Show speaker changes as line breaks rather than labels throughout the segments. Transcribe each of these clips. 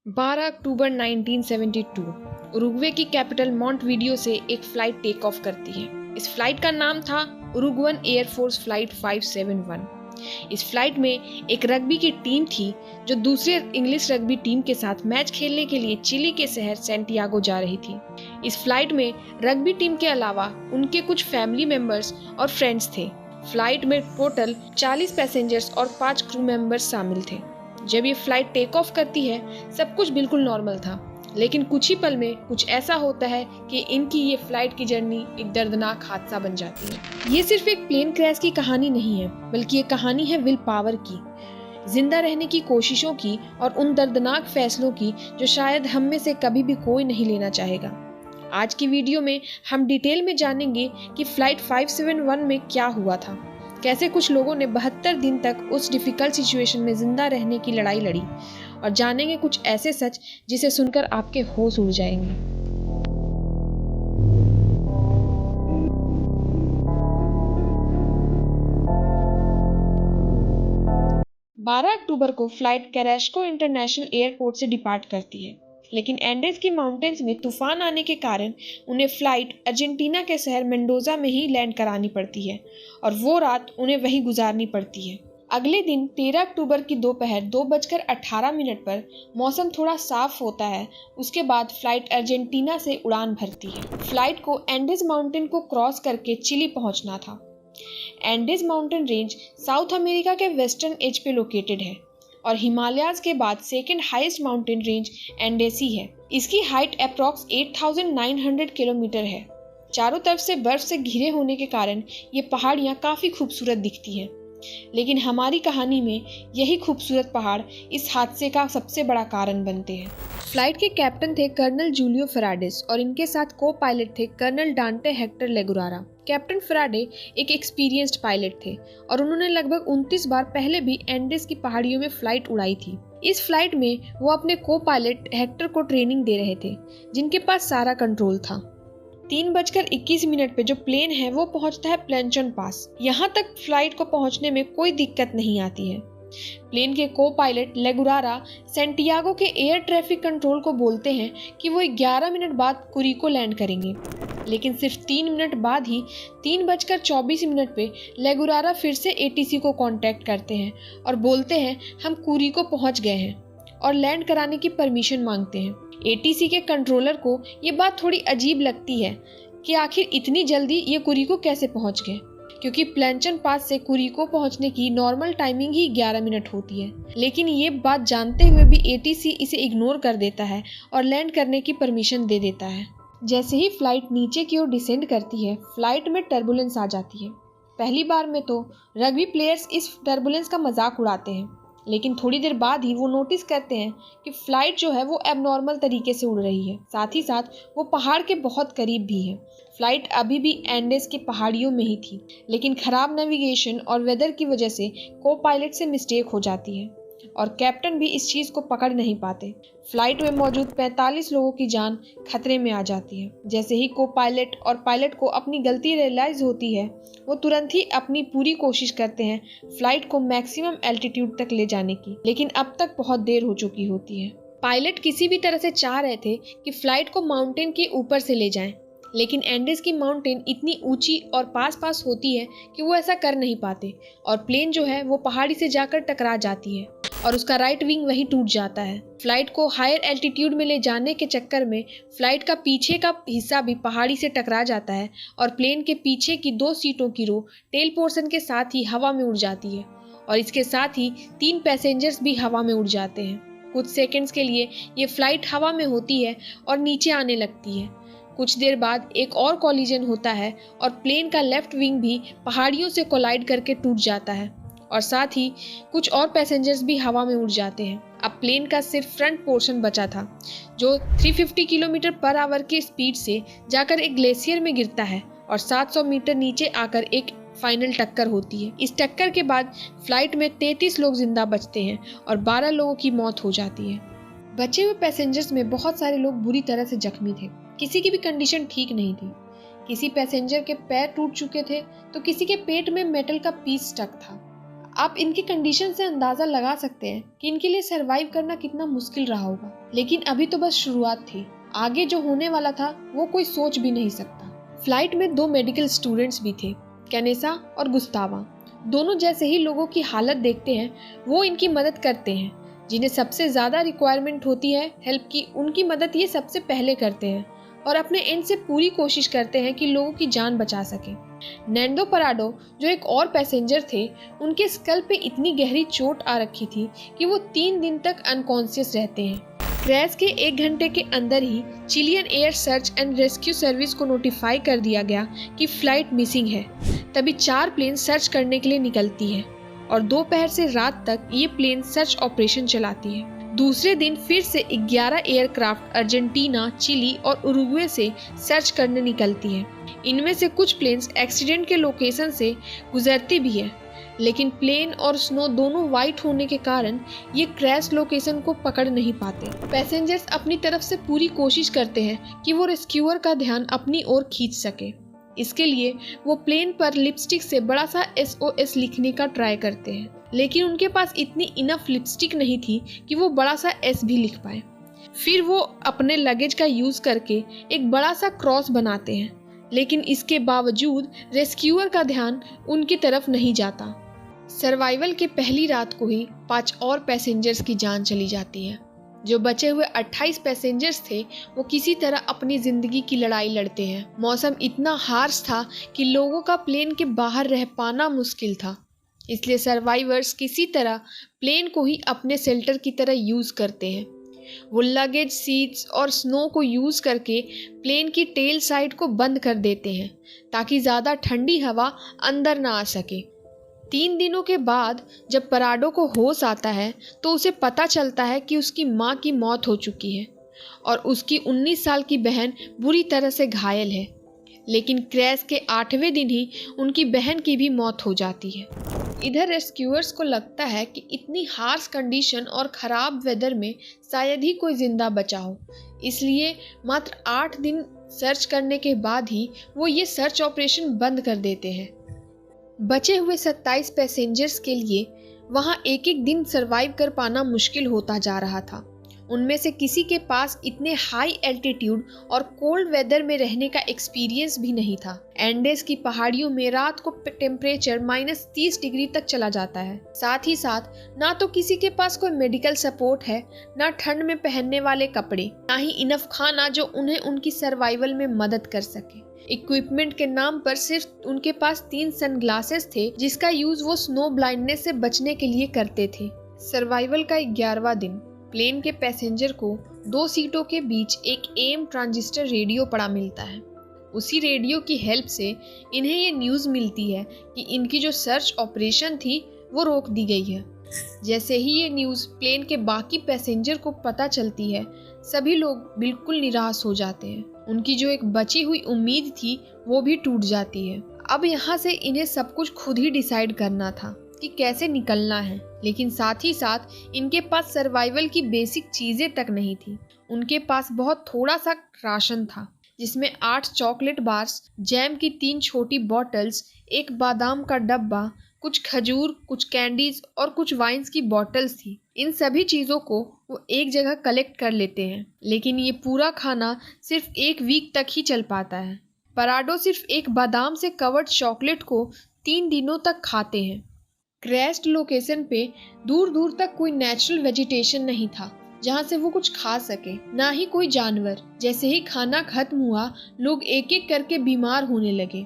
12 अक्टूबर 1972 Uruguay की capital मॉन्टवीडियो से एक फ्लाइट टेक ऑफ करती है। इस फ्लाइट का नाम था उरुग्वन एयरफोर्स फ्लाइट 571। इस फ्लाइट में एक रग्बी की टीम थी जो दूसरे इंग्लिश रग्बी टीम के साथ मैच खेलने के लिए चिली के शहर सैंटियागो जा रही थी। इस फ्लाइट में रग्बी टीम के अलावा उनके कुछ फैमिली मेंबर्स और फ्रेंड्स थे। फ्लाइट में टोटल 40 पैसेंजर्स और 5 क्रू मेंबर्स शामिल थे। जब ये फ्लाइट टेक ऑफ करती है सब कुछ बिल्कुल नॉर्मल था, लेकिन कुछ ही पल में कुछ ऐसा होता है कि इनकी ये फ्लाइट की जर्नी एक दर्दनाक हादसा बन जाती है। ये सिर्फ एक प्लेन क्रैश की कहानी नहीं है, बल्कि ये कहानी है विल पावर की, जिंदा रहने की कोशिशों की और उन दर्दनाक फैसलों की जो शायद हम में से कभी भी कोई नहीं लेना चाहेगा। आज की वीडियो में हम डिटेल में जानेंगे कि फ्लाइट 571 में क्या हुआ था, कैसे कुछ लोगों ने 72 दिन तक उस डिफिकल्ट सिचुएशन में जिंदा रहने की लड़ाई लड़ी, और जानेंगे कुछ ऐसे सच जिसे सुनकर आपके होश उड़ जाएंगे। 12 अक्टूबर को फ्लाइट कैरास्को इंटरनेशनल एयरपोर्ट से डिपार्ट करती है, लेकिन एंडेस की माउंटेन्स में तूफान आने के कारण उन्हें फ्लाइट अर्जेंटीना के शहर मेंडोजा में ही लैंड करानी पड़ती है और वो रात उन्हें वहीं गुजारनी पड़ती है। अगले दिन 13 अक्टूबर की दोपहर 2:18 पर मौसम थोड़ा साफ होता है। उसके बाद फ्लाइट अर्जेंटीना से उड़ान भरती है। फ्लाइट को एंडेस माउंटेन को क्रॉस करके चिली पहुंचना था। Andes mountain range south America के वेस्टर्न एज पे लोकेटेड है और हिमालयाज के बाद सेकेंड हाईएस्ट माउंटेन रेंज एंडेसी है। इसकी हाइट अप्रॉक्स 8,900 किलोमीटर है। चारों तरफ से बर्फ से घिरे होने के कारण ये पहाड़ियाँ काफी खूबसूरत दिखती हैं, लेकिन हमारी कहानी में यही खूबसूरत पहाड़ इस हादसे का सबसे बड़ा कारण बनते हैं। फ्लाइट के कैप्टन थे कर्नल जूलियो फेराडेस और इनके साथ को पायलट थे कर्नल डांटे हेक्टर लेगुरारा। कैप्टन फेराडे एक एक्सपीरियंस्ड पायलट थे और उन्होंने लगभग 29 बार पहले भी एंडेस की पहाड़ियों में फ्लाइट उड़ाई थी। इस फ्लाइट में वो अपने को पायलट हेक्टर को ट्रेनिंग दे रहे थे, जिनके पास सारा कंट्रोल था। 3:21 पे जो प्लेन है वो पहुंचता है प्लेंचन पास। यहाँ तक फ्लाइट को पहुंचने में कोई दिक्कत नहीं आती है। प्लेन के को पायलट लेगुरारा सैंटियागो के एयर ट्रैफिक कंट्रोल को बोलते हैं कि वो 11 मिनट बाद कुरिको लैंड करेंगे, लेकिन सिर्फ 3 मिनट बाद ही 3:24 पे लेगुरारा फिर से एटीसी को कांटेक्ट करते हैं और बोलते हैं हम कुरिको पहुंच गए हैं और लैंड कराने की परमिशन मांगते हैं। एटीसी के कंट्रोलर को ये बात थोड़ी अजीब लगती है कि आखिर इतनी जल्दी ये कुरिको कैसे पहुंच गए, क्योंकि प्लेंचन पास से कुरिको पहुंचने की नॉर्मल टाइमिंग ही 11 मिनट होती है। लेकिन ये बात जानते हुए भी एटीसी इसे इग्नोर कर देता है और लैंड करने की परमिशन दे देता है। जैसे ही फ्लाइट नीचे की ओर डिसेंड करती है, फ्लाइट में टर्बुलेंस आ जाती है। पहली बार में तो रग्बी प्लेयर्स इस टर्बुलेंस का मजाक उड़ाते हैं, लेकिन थोड़ी देर बाद ही वो नोटिस करते हैं कि फ्लाइट जो है वो एबनॉर्मल तरीके से उड़ रही है। साथ ही साथ वो पहाड़ के बहुत करीब भी है। फ्लाइट अभी भी एंडेस की पहाड़ियों में ही थी, लेकिन खराब नेविगेशन और वेदर की वजह से को पायलट से मिस्टेक हो जाती है और कैप्टन भी इस चीज़ को पकड़ नहीं पाते। फ्लाइट में मौजूद 45 लोगों की जान खतरे में आ जाती है। जैसे ही को पायलट और पायलट को अपनी गलती रियलाइज होती है, वो तुरंत ही अपनी पूरी कोशिश करते हैं फ्लाइट को मैक्सिमम एल्टीट्यूड तक ले जाने की, लेकिन अब तक बहुत देर हो चुकी होती है। पायलट किसी भी तरह से चाह रहे थे कि फ्लाइट को माउंटेन के ऊपर से ले जाएं, लेकिन एंडेस की माउंटेन इतनी ऊंची और पास पास होती है कि वो ऐसा कर नहीं पाते और प्लेन जो है वो पहाड़ी से जाकर टकरा जाती है और उसका राइट विंग वहीं टूट जाता है। फ्लाइट को हायर एल्टीट्यूड में ले जाने के चक्कर में फ्लाइट का पीछे का हिस्सा भी पहाड़ी से टकरा जाता है और प्लेन के पीछे की 2 सीटों की रो टेल पोर्शन के साथ ही हवा में उड़ जाती है और इसके साथ ही 3 पैसेंजर्स भी हवा में उड़ जाते हैं। कुछ सेकेंड्स के लिए ये फ्लाइट हवा में होती है और नीचे आने लगती है। कुछ देर बाद एक और कॉलिजन होता है और प्लेन का लेफ्ट विंग भी पहाड़ियों से कोलाइड करके टूट जाता है और साथ ही कुछ और पैसेंजर्स भी हवा में उड़ जाते हैं। अब प्लेन का सिर्फ फ्रंट पोर्शन बचा था, जो 350 किलोमीटर पर आवर की स्पीड से जाकर एक ग्लेशियर में गिरता है और 700 मीटर नीचे आकर एक फाइनल टक्कर होती है। इस टक्कर के बाद फ्लाइट में 33 लोग जिंदा बचते हैं और 12 लोगों की मौत हो जाती है। बचे हुए पैसेंजर्स में बहुत सारे लोग बुरी तरह से जख्मी थे। किसी की भी कंडीशन ठीक नहीं थी। किसी पैसेंजर के पैर टूट चुके थे तो किसी के पेट में मेटल का पीस स्टक था। आप इनकी कंडीशन से अंदाजा लगा सकते हैं कि इनके लिए सरवाइव करना कितना मुश्किल रहा होगा। लेकिन अभी तो बस शुरुआत थी, आगे जो होने वाला था वो कोई सोच भी नहीं सकता। फ्लाइट में 2 मेडिकल स्टूडेंट्स भी थे, कैनेसा और गुस्तावा। दोनों जैसे ही लोगों की हालत देखते हैं वो इनकी मदद करते हैं। जिन्हें सबसे ज़्यादा रिक्वायरमेंट होती है हेल्प की, उनकी मदद ये सबसे पहले करते हैं और अपने एंड से पूरी कोशिश करते हैं कि लोगों की जान बचा सकें। नैंडो पराडो जो एक और पैसेंजर थे, उनके स्कल पे इतनी गहरी चोट आ रखी थी कि वो 3 दिन तक अनकॉन्शियस रहते हैं। क्रैश के 1 घंटे के अंदर ही Chilean air search and rescue service को नोटिफाई कर दिया गया कि फ्लाइट मिसिंग है। तभी 4 प्लेन सर्च करने के लिए निकलती है और दोपहर से रात तक ये प्लेन सर्च ऑपरेशन चलाती है। दूसरे दिन फिर से 11 एयरक्राफ्ट अर्जेंटीना, चिली और उरुग्वे से सर्च करने निकलती है। इनमें से कुछ प्लेन्स एक्सीडेंट के लोकेशन से गुजरती भी है, लेकिन प्लेन और स्नो दोनों वाइट होने के कारण ये क्रैश लोकेशन को पकड़ नहीं पाते। पैसेंजर्स अपनी तरफ से पूरी कोशिश करते हैं कि वो रेस्क्यूअर का ध्यान अपनी ओर खींच सके। इसके लिए वो प्लेन पर लिपस्टिक से बड़ा सा SOS लिखने का ट्राई करते हैं, लेकिन उनके पास इतनी इनफ लिपस्टिक नहीं थी कि वो बड़ा सा S भी लिख पाए। फिर वो अपने लगेज का यूज करके एक बड़ा सा क्रॉस बनाते हैं, लेकिन इसके बावजूद रेस्क्यूअर का ध्यान उनकी तरफ नहीं जाता। सर्वाइवल के पहली रात को ही 5 और पैसेंजर्स की जान चली जाती है। जो बचे हुए 28 पैसेंजर्स थे वो किसी तरह अपनी जिंदगी की लड़ाई लड़ते हैं। मौसम इतना हार्श था कि लोगों का प्लेन के बाहर रह पाना मुश्किल था, इसलिए सर्वाइवर्स किसी तरह प्लेन को ही अपने शेल्टर की तरह यूज करते हैं। वो लगेज, सीट्स और स्नो को यूज करके प्लेन की टेल साइड को बंद कर देते हैं ताकि ज़्यादा ठंडी हवा अंदर ना आ सके। 3 दिनों के बाद जब पराडो को होश आता है तो उसे पता चलता है कि उसकी माँ की मौत हो चुकी है और उसकी 19 साल की बहन बुरी तरह से घायल है। लेकिन क्रैश के 8वें दिन ही उनकी बहन की भी मौत हो जाती है। इधर रेस्क्यूअर्स को लगता है कि इतनी हार्श कंडीशन और ख़राब वेदर में शायद ही कोई ज़िंदा बचा हो, इसलिए मात्र 8 दिन सर्च करने के बाद ही वो ये सर्च ऑपरेशन बंद कर देते हैं। बचे हुए 27 पैसेंजर्स के लिए वहाँ एक एक दिन सरवाइव कर पाना मुश्किल होता जा रहा था। उनमें से किसी के पास इतने हाई एल्टीट्यूड और कोल्ड वेदर में रहने का एक्सपीरियंस भी नहीं था। एंडेस की पहाड़ियों में रात को टेम्परेचर -30 डिग्री तक चला जाता है। साथ ही साथ ना तो किसी के पास कोई मेडिकल सपोर्ट है, ना ठंड में पहनने वाले कपड़े, ना ही इनफ खाना जो उन्हें उनकी सर्वाइवल में मदद कर सके। इक्विपमेंट के नाम पर सिर्फ उनके पास 3 सनग्लासेस थे जिसका यूज वो स्नो ब्लाइंडनेस से बचने के लिए करते थे। सर्वाइवल का 11वां दिन प्लेन के पैसेंजर को 2 सीटों के बीच एक AM ट्रांजिस्टर रेडियो पड़ा मिलता है। उसी रेडियो की हेल्प से इन्हें ये न्यूज़ मिलती है कि इनकी जो सर्च ऑपरेशन थी वो रोक दी गई है। जैसे ही ये न्यूज़ प्लेन के बाकी पैसेंजर को पता चलती है, सभी लोग बिल्कुल निराश हो जाते हैं। उनकी जो एक बची हुई उम्मीद थी वो भी टूट जाती है। अब यहाँ से इन्हें सब कुछ खुद ही डिसाइड करना था कि कैसे निकलना है, लेकिन साथ ही साथ इनके पास सर्वाइवल की बेसिक चीज़ें तक नहीं थी। उनके पास बहुत थोड़ा सा राशन था जिसमें 8 चॉकलेट बार्स, जैम की 3 छोटी बॉटल्स, एक बादाम का डब्बा, कुछ खजूर, कुछ कैंडीज और कुछ वाइन्स की बॉटल्स थी। इन सभी चीज़ों को वो एक जगह कलेक्ट कर लेते हैं, लेकिन ये पूरा खाना सिर्फ 1 वीक तक ही चल पाता है। पराडो सिर्फ एक बादाम से कवर्ड चॉकलेट को 3 दिनों तक खाते हैं। क्रैश्ड लोकेशन पे दूर दूर तक कोई नेचुरल वेजिटेशन नहीं था जहाँ से वो कुछ खा सके, ना ही कोई जानवर। जैसे ही खाना खत्म हुआ, लोग एक एक करके बीमार होने लगे।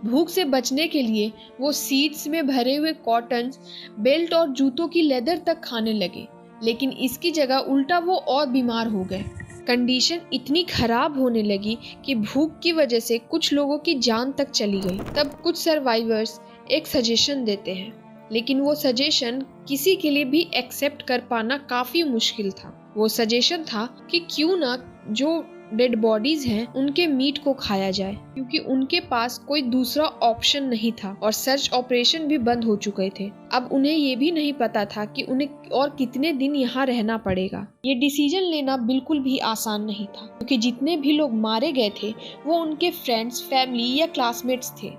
भूख से बचने के लिए वो सीड्स में भरे हुए कॉटन, बेल्ट और जूतों की लेदर तक खाने लगे, लेकिन इसकी जगह उल्टा वो और बीमार हो गए। कंडीशन इतनी खराब होने लगी कि भूख की वजह से कुछ लोगों की जान तक चली गई। तब कुछ सर्वाइवर्स एक सजेशन देते हैं, लेकिन वो सजेशन किसी के लिए भी एक्सेप्ट कर पाना काफी मुश्किल था। वो सजेशन था कि क्यों ना जो डेड बॉडीज हैं उनके मीट को खाया जाए, क्योंकि उनके पास कोई दूसरा ऑप्शन नहीं था और सर्च ऑपरेशन भी बंद हो चुके थे। अब उन्हें ये भी नहीं पता था कि उन्हें और कितने दिन यहाँ रहना पड़ेगा। ये डिसीजन लेना बिल्कुल भी आसान नहीं था, क्योंकि जितने भी लोग मारे गए थे वो उनके फ्रेंड्स, फैमिली या क्लासमेट्स थे।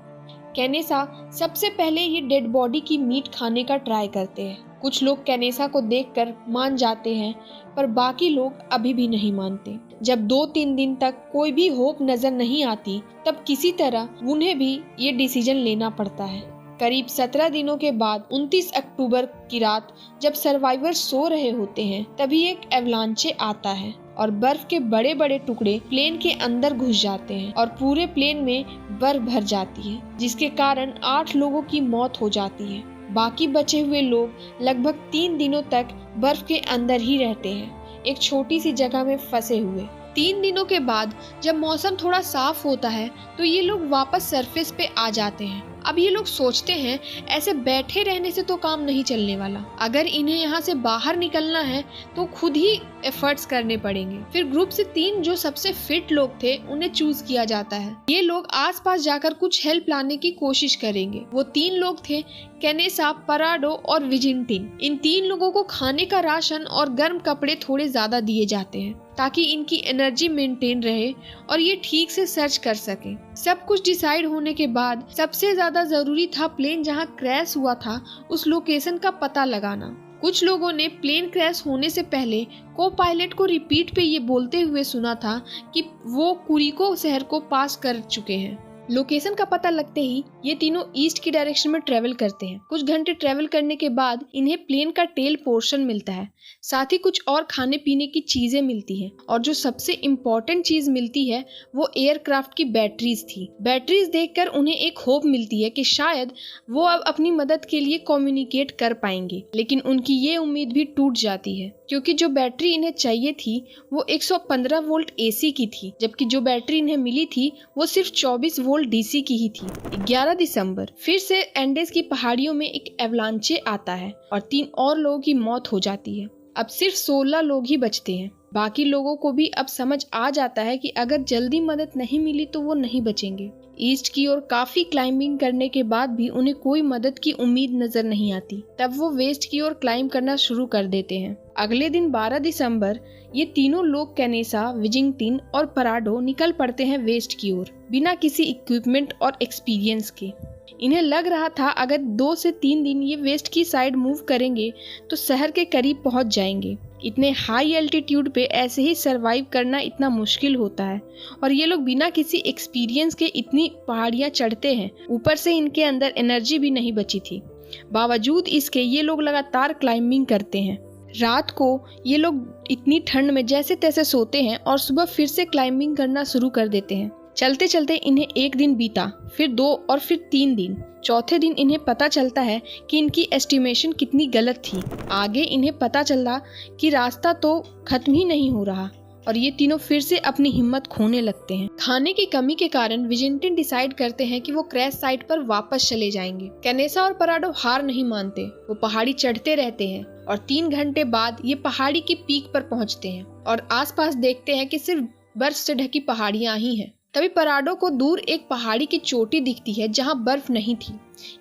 कैनेसा सबसे पहले ये डेड बॉडी की मीट खाने का ट्राई करते हैं। कुछ लोग कैनेसा को देखकर मान जाते हैं, पर बाकी लोग अभी भी नहीं मानते। जब 2-3 दिन तक कोई भी होप नजर नहीं आती, तब किसी तरह उन्हें भी ये डिसीजन लेना पड़ता है। करीब 17 दिनों के बाद 29 अक्टूबर की रात जब सर्वाइवर सो रहे होते हैं, तभी एक एवलांचे आता है और बर्फ के बड़े बड़े टुकड़े प्लेन के अंदर घुस जाते हैं और पूरे प्लेन में बर्फ भर जाती है, जिसके कारण 8 लोगों की मौत हो जाती है। बाकी बचे हुए लोग लगभग 3 दिनों तक बर्फ के अंदर ही रहते हैं, एक छोटी सी जगह में फंसे हुए। 3 दिनों के बाद जब मौसम थोड़ा साफ होता है तो ये लोग वापस सरफेस पे आ जाते हैं। अब ये लोग सोचते हैं ऐसे बैठे रहने से तो काम नहीं चलने वाला, अगर इन्हें यहाँ से बाहर निकलना है तो खुद ही एफर्ट्स करने पड़ेंगे। फिर ग्रुप से 3 जो सबसे फिट लोग थे उन्हें चूज किया जाता है। ये लोग आसपास जाकर कुछ हेल्प लाने की कोशिश करेंगे। वो 3 लोग थे कैनेसा, पराडो और विजिंटिन। इन 3 लोगों को खाने का राशन और गर्म कपड़े थोड़े ज्यादा दिए जाते हैं ताकि इनकी एनर्जी मेंटेन रहे और ये ठीक से सर्च कर सके। सब कुछ डिसाइड होने के बाद सबसे ज्यादा जरूरी था प्लेन जहां क्रैश हुआ था उस लोकेशन का पता लगाना। कुछ लोगों ने प्लेन क्रैश होने से पहले को पायलट को रिपीट पे ये बोलते हुए सुना था कि वो कुरिको शहर को पास कर चुके हैं। लोकेशन का पता लगते ही ये तीनों ईस्ट की डायरेक्शन में ट्रेवल करते हैं। कुछ घंटे ट्रेवल करने के बाद इन्हें प्लेन का टेल पोर्शन मिलता है, साथ ही कुछ और खाने पीने की चीजें मिलती हैं और जो सबसे इम्पोर्टेंट चीज मिलती है वो एयरक्राफ्ट की बैटरीज थी। बैटरीज देखकर उन्हें एक होप मिलती है कि शायद वो अब अपनी मदद के लिए कम्युनिकेट कर पाएंगे, लेकिन उनकी ये उम्मीद भी टूट जाती है क्योंकि जो बैटरी इन्हें चाहिए थी वो 115 वोल्ट एसी की थी, जबकि जो बैटरी इन्हें मिली थी वो सिर्फ 24 वोल्ट डीसी की ही थी। 11 दिसंबर फिर से एंडेस की पहाड़ियों में एक एवलांचे आता है और 3 और लोगों की मौत हो जाती है। अब सिर्फ 16 लोग ही बचते हैं। बाकी लोगों को भी अब समझ आ जाता है कि अगर जल्दी मदद नहीं मिली तो वो नहीं बचेंगे। ईस्ट की ओर काफी क्लाइंबिंग करने के बाद भी उन्हें कोई मदद की उम्मीद नजर नहीं आती। तब वो वेस्ट की ओर क्लाइंब करना शुरू कर देते हैं। अगले दिन 12 दिसंबर ये तीनों लोग कैनेसा, विजिंगटिन और पराडो निकल पड़ते हैं वेस्ट की ओर, बिना किसी इक्विपमेंट और एक्सपीरियंस के। इन्हें लग रहा था अगर 2 से 3 दिन ये वेस्ट की साइड मूव करेंगे तो शहर के करीब पहुंच जाएंगे। इतने हाई एल्टीट्यूड पे ऐसे ही सरवाइव करना इतना मुश्किल होता है और ये लोग बिना किसी एक्सपीरियंस के इतनी पहाड़ियां चढ़ते हैं। ऊपर से इनके अंदर एनर्जी भी नहीं बची थी। बावजूद इसके ये लोग लगातार क्लाइंबिंग करते हैं। रात को ये लोग इतनी ठंड में जैसे तैसे सोते हैं और सुबह फिर से क्लाइंबिंग करना शुरू कर देते हैं। चलते चलते इन्हें 1 दिन बीता, फिर 2 और फिर 3 दिन। चौथे दिन इन्हें पता चलता है कि इनकी एस्टिमेशन कितनी गलत थी। आगे इन्हें पता चला कि रास्ता तो खत्म ही नहीं हो रहा और ये तीनों फिर से अपनी हिम्मत खोने लगते हैं। खाने की कमी के कारण विजिंटिन डिसाइड करते हैं कि वो क्रैश साइट पर वापस चले जाएंगे। कैनेसा और पराडो हार नहीं मानते, वो पहाड़ी चढ़ते रहते हैं और 3 घंटे बाद ये पहाड़ी की पीक पर पहुंचते हैं और आसपास देखते हैं कि सिर्फ बर्फ से ढकी पहाड़ियां ही हैं। तभी पराडो को दूर एक पहाड़ी की चोटी दिखती है जहां बर्फ नहीं थी।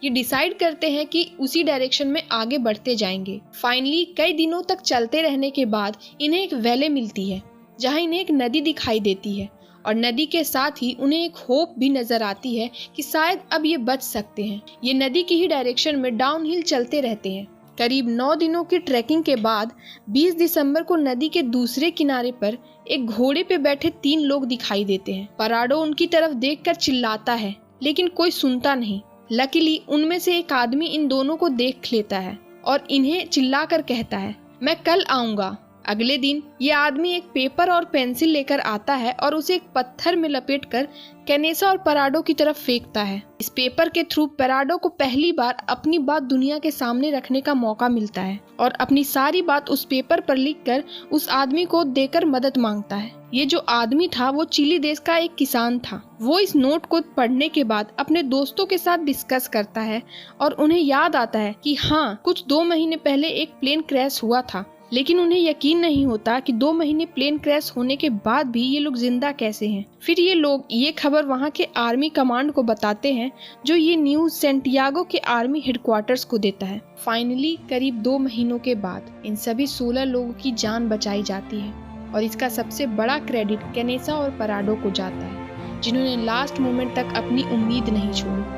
ये डिसाइड करते हैं कि उसी डायरेक्शन में आगे बढ़ते जाएंगे। फाइनली कई दिनों तक चलते रहने के बाद इन्हें एक वैली मिलती है जहां इन्हें एक नदी दिखाई देती है और नदी के साथ ही उन्हें एक होप भी नजर आती है कि शायद अब ये बच सकते हैं। ये नदी की ही डायरेक्शन में डाउनहिल चलते रहते हैं। करीब 9 दिनों की ट्रैकिंग के बाद 20 दिसंबर को नदी के दूसरे किनारे पर एक घोड़े पे बैठे 3 लोग दिखाई देते हैं। पराडो उनकी तरफ देखकर चिल्लाता है लेकिन कोई सुनता नहीं। लकीली उनमें से एक आदमी इन दोनों को देख लेता है और इन्हें चिल्लाकर कहता है, मैं कल आऊंगा। अगले दिन ये आदमी एक पेपर और पेंसिल लेकर आता है और उसे एक पत्थर में लपेटकर कैनेसा और पराडो की तरफ फेंकता है। इस पेपर के थ्रू पराडो को पहली बार अपनी बात दुनिया के सामने रखने का मौका मिलता है और अपनी सारी बात उस पेपर पर लिखकर उस आदमी को देकर मदद मांगता है। ये जो आदमी था वो चिली देश का एक किसान था। वो इस नोट को पढ़ने के बाद अपने दोस्तों के साथ डिस्कस करता है और उन्हें याद आता है कि हाँ, कुछ 2 महीने पहले एक प्लेन क्रैश हुआ था, लेकिन उन्हें यकीन नहीं होता कि 2 महीने प्लेन क्रैश होने के बाद भी ये लोग जिंदा कैसे हैं। फिर ये लोग ये खबर वहाँ के आर्मी कमांड को बताते हैं जो ये न्यूज़ सैंटियागो के आर्मी हेडक्वार्टर्स को देता है। फाइनली करीब 2 महीनों के बाद इन सभी 16 लोगों की जान बचाई जाती है और इसका सबसे बड़ा क्रेडिट कैनेसा और पराडो को जाता है, जिन्होंने लास्ट मोमेंट तक अपनी उम्मीद नहीं छोड़ी।